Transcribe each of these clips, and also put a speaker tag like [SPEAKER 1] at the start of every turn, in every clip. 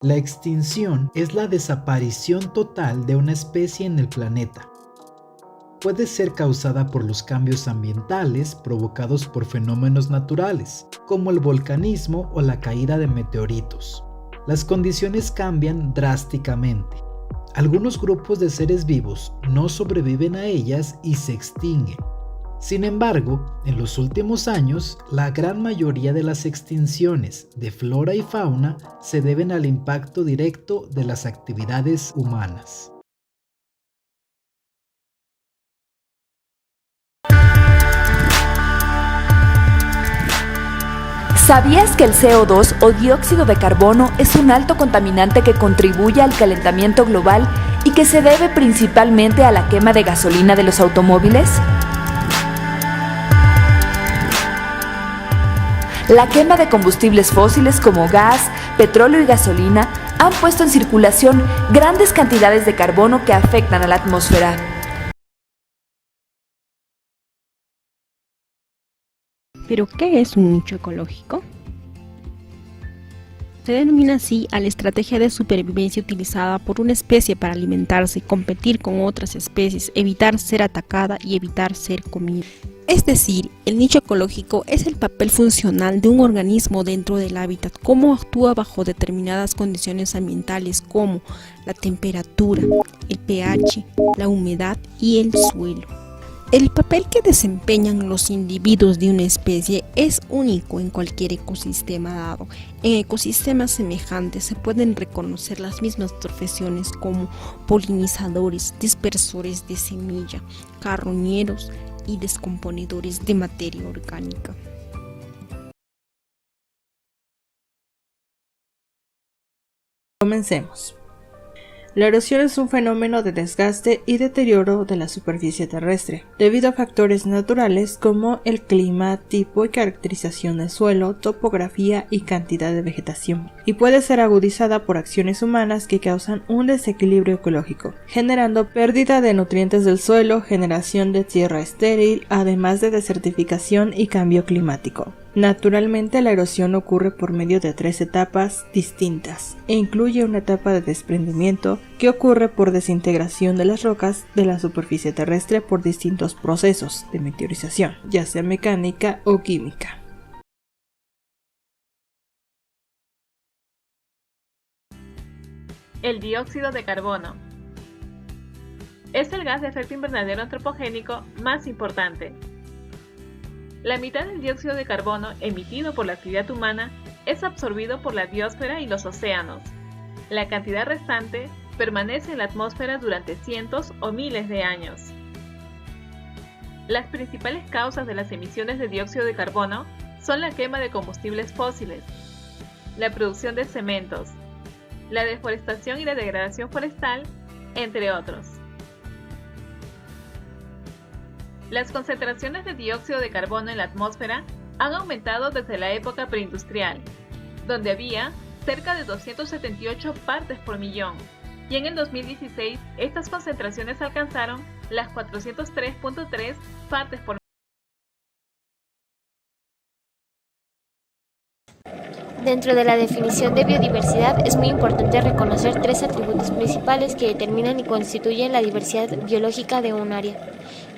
[SPEAKER 1] La extinción es la desaparición total de una especie en el planeta. Puede ser causada por los cambios ambientales provocados por fenómenos naturales, como el volcanismo o la caída de meteoritos. Las condiciones cambian drásticamente. Algunos grupos de seres vivos no sobreviven a ellas y se extinguen. Sin embargo, en los últimos años, la gran mayoría de las extinciones de flora y fauna se deben al impacto directo de las actividades humanas.
[SPEAKER 2] ¿Sabías que el CO2 o dióxido de carbono es un alto contaminante que contribuye al calentamiento global y que se debe principalmente a la quema de gasolina de los automóviles? La quema de combustibles fósiles como gas, petróleo y gasolina han puesto en circulación grandes cantidades de carbono que afectan a la atmósfera.
[SPEAKER 3] ¿Pero qué es un nicho ecológico? Se denomina así a la estrategia de supervivencia utilizada por una especie para alimentarse, competir con otras especies, evitar ser atacada y evitar ser comida. Es decir, el nicho ecológico es el papel funcional de un organismo dentro del hábitat, cómo actúa bajo determinadas condiciones ambientales como la temperatura, el pH, la humedad y el suelo. El papel que desempeñan los individuos de una especie es único en cualquier ecosistema dado. En ecosistemas semejantes se pueden reconocer las mismas profesiones como polinizadores, dispersores de semilla, carroñeros y descomponedores de materia orgánica.
[SPEAKER 4] Comencemos. La erosión es un fenómeno de desgaste y deterioro de la superficie terrestre, debido a factores naturales como el clima, tipo y caracterización del suelo, topografía y cantidad de vegetación, y puede ser agudizada por acciones humanas que causan un desequilibrio ecológico, generando pérdida de nutrientes del suelo, generación de tierra estéril, además de desertificación y cambio climático. Naturalmente, la erosión ocurre por medio de 3 etapas distintas e incluye una etapa de desprendimiento que ocurre por desintegración de las rocas de la superficie terrestre por distintos procesos de meteorización, ya sea mecánica o química.
[SPEAKER 5] El dióxido de carbono es el gas de efecto invernadero antropogénico más importante. La mitad del dióxido de carbono emitido por la actividad humana es absorbido por la biosfera y los océanos. La cantidad restante permanece en la atmósfera durante cientos o miles de años. Las principales causas de las emisiones de dióxido de carbono son la quema de combustibles fósiles, la producción de cementos, la deforestación y la degradación forestal, entre otros. Las concentraciones de dióxido de carbono en la atmósfera han aumentado desde la época preindustrial, donde había cerca de 278 partes por millón, y en el 2016 estas concentraciones alcanzaron las 403.3 partes por millón.
[SPEAKER 6] Dentro de la definición de biodiversidad es muy importante reconocer 3 atributos principales que determinan y constituyen la diversidad biológica de un área.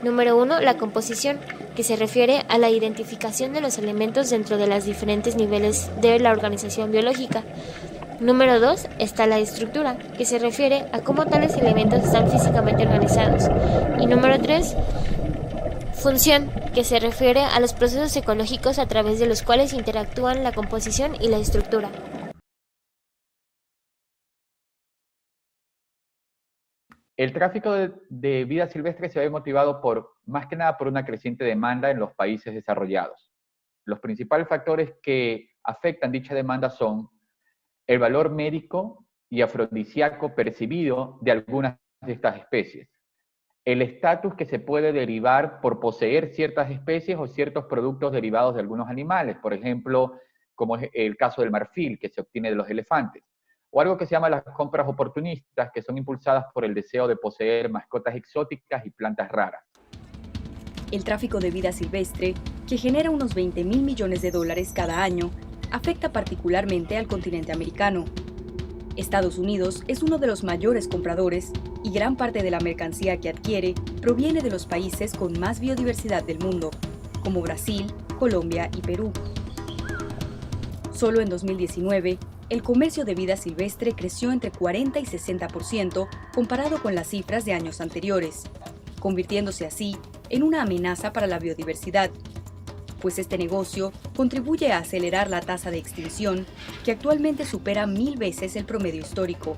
[SPEAKER 6] Número 1, la composición, que se refiere a la identificación de los elementos dentro de los diferentes niveles de la organización biológica. Número 2 está la estructura, que se refiere a cómo tales elementos están físicamente organizados. Y número 3, función, que se refiere a los procesos ecológicos a través de los cuales interactúan la composición y la estructura.
[SPEAKER 7] El tráfico de vida silvestre se ve motivado más que nada por una creciente demanda en los países desarrollados. Los principales factores que afectan dicha demanda son el valor médico y afrodisíaco percibido de algunas de estas especies, el estatus que se puede derivar por poseer ciertas especies o ciertos productos derivados de algunos animales, por ejemplo, como es el caso del marfil que se obtiene de los elefantes, o algo que se llama las compras oportunistas, que son impulsadas por el deseo de poseer mascotas exóticas y plantas raras.
[SPEAKER 8] El tráfico de vida silvestre, que genera unos 20.000 millones de dólares cada año, afecta particularmente al continente americano. Estados Unidos es uno de los mayores compradores y gran parte de la mercancía que adquiere proviene de los países con más biodiversidad del mundo, como Brasil, Colombia y Perú. Solo en 2019, el comercio de vida silvestre creció entre 40 y 60% comparado con las cifras de años anteriores, convirtiéndose así en una amenaza para la biodiversidad, pues este negocio contribuye a acelerar la tasa de extinción, que actualmente supera 1000 veces el promedio histórico.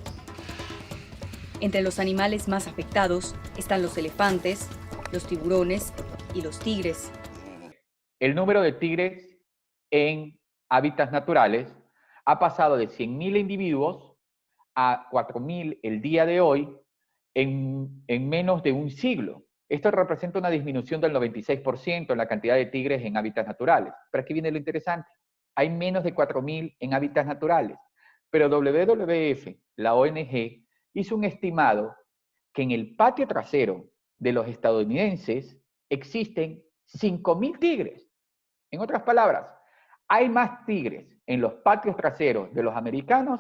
[SPEAKER 8] Entre los animales más afectados están los elefantes, los tiburones y los tigres.
[SPEAKER 7] El número de tigres en hábitats naturales ha pasado de 100.000 individuos a 4.000 el día de hoy en menos de un siglo. Esto representa una disminución del 96% en la cantidad de tigres en hábitats naturales. Pero aquí viene lo interesante. Hay menos de 4.000 en hábitats naturales. Pero WWF, la ONG, hizo un estimado que en el patio trasero de los estadounidenses existen 5.000 tigres. En otras palabras, hay más tigres en los patios traseros de los americanos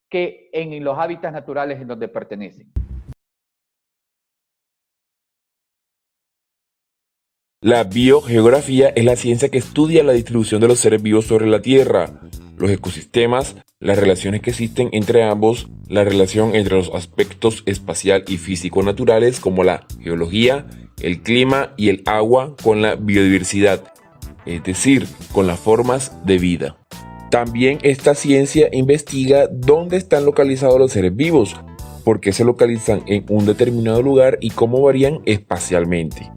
[SPEAKER 7] que en los hábitats naturales en donde pertenecen.
[SPEAKER 9] La biogeografía es la ciencia que estudia la distribución de los seres vivos sobre la Tierra, los ecosistemas, las relaciones que existen entre ambos, la relación entre los aspectos espacial y físico naturales como la geología, el clima y el agua con la biodiversidad, es decir, con las formas de vida. También esta ciencia investiga dónde están localizados los seres vivos, por qué se localizan en un determinado lugar y cómo varían espacialmente.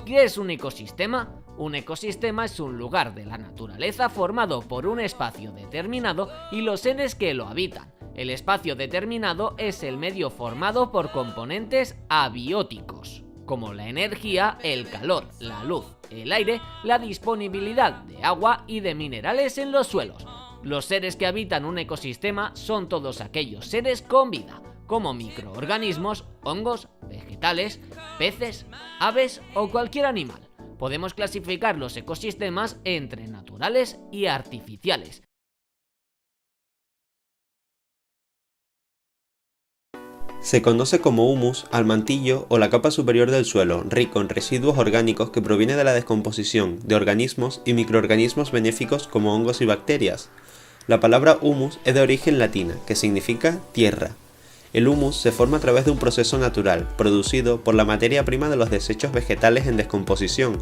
[SPEAKER 10] ¿Qué es un ecosistema? Un ecosistema es un lugar de la naturaleza formado por un espacio determinado y los seres que lo habitan. El espacio determinado es el medio formado por componentes abióticos, como la energía, el calor, la luz, el aire, la disponibilidad de agua y de minerales en los suelos. Los seres que habitan un ecosistema son todos aquellos seres con vida, como microorganismos, hongos, vegetales, peces, aves o cualquier animal. Podemos clasificar los ecosistemas entre naturales y artificiales.
[SPEAKER 11] Se conoce como humus al mantillo o la capa superior del suelo, rico en residuos orgánicos que proviene de la descomposición de organismos y microorganismos benéficos como hongos y bacterias. La palabra humus es de origen latina, que significa tierra. El humus se forma a través de un proceso natural, producido por la materia prima de los desechos vegetales en descomposición,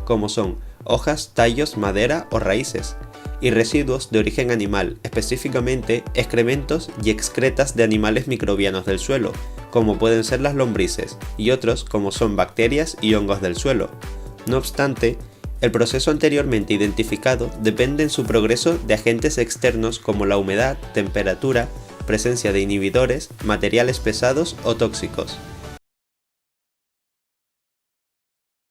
[SPEAKER 11] como son hojas, tallos, madera o raíces, y residuos de origen animal, específicamente excrementos y excretas de animales microbianos del suelo, como pueden ser las lombrices, y otros como son bacterias y hongos del suelo. No obstante, el proceso anteriormente identificado depende en su progreso de agentes externos como la humedad, temperatura, presencia de inhibidores, materiales pesados o tóxicos.